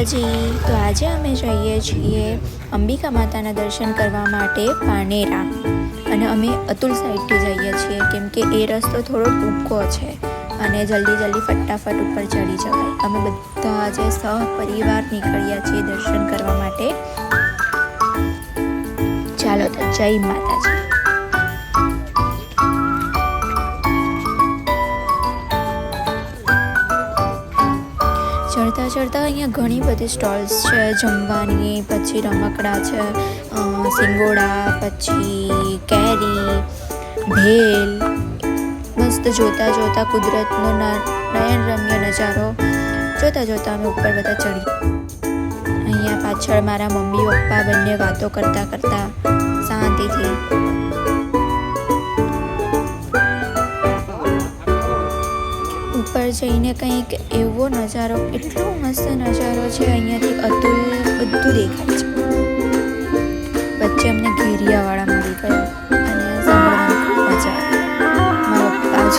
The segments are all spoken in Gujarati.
માતાજી। તો આજે અમે જઈએ છીએ અંબિકા માતાના દર્શન કરવા માટે પાનેરા, અને અમે અતુલ સાઈડથી જઈએ છીએ કેમ કે એ રસ્તો થોડો ટૂંકો છે અને જલ્દી ફટાફટ ઉપર ચડી જવાય। અમે બધા આજે સહપરિવાર નીકળ્યા છીએ દર્શન કરવા માટે। ચાલો તો જય માતાજી। ચડતા અહીંયા ઘણી બધી સ્ટોલ્સ છે જમવાની, પછી રમકડા છે, સિંગોડા, પછી કેરી, ભેલ, મસ્ત જોતા કુદરતનો નયનરમ્ય નજારો જોતા અમે ઉપર બધા ચડી। અહીંયા પાછળ મારા મમ્મી પપ્પા બંને વાતો કરતા શાંતિથી। ઉપર જઈને કંઈક એવો નજારો, એટલો મસ્ત નજારો છે અહીંયાથી અતુલ બધું દેખાય છે। વચ્ચે અમને ઘેરિયાવાળા મળી ગયા અને સાંભળવાની ખૂબ મજા આવી। મારા પપ્પા જ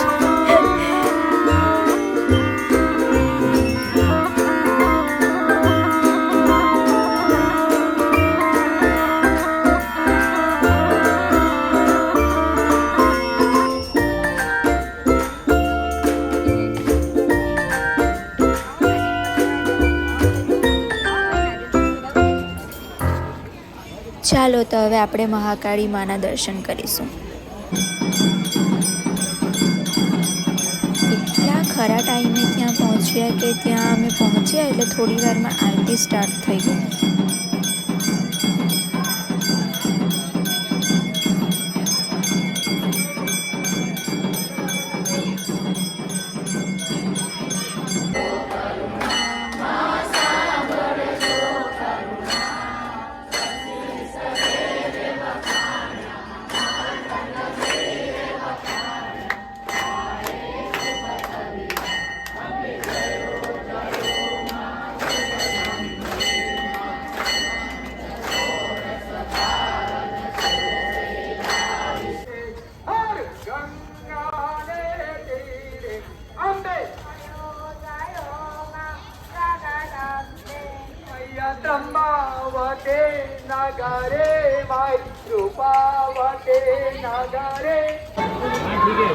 ચાલો તો હવે આપણે મહાકાળી માના દર્શન કરીશું। એટલા ખરા ટાઈમે ત્યાં પહોંચ્યા કે ત્યાં અમે પહોંચ્યા એટલે થોડી વારમાં આરતી સ્ટાર્ટ થઈ ગઈ। त्र्यंबावते नगरे माई रूपावते नगरे। ठीक है।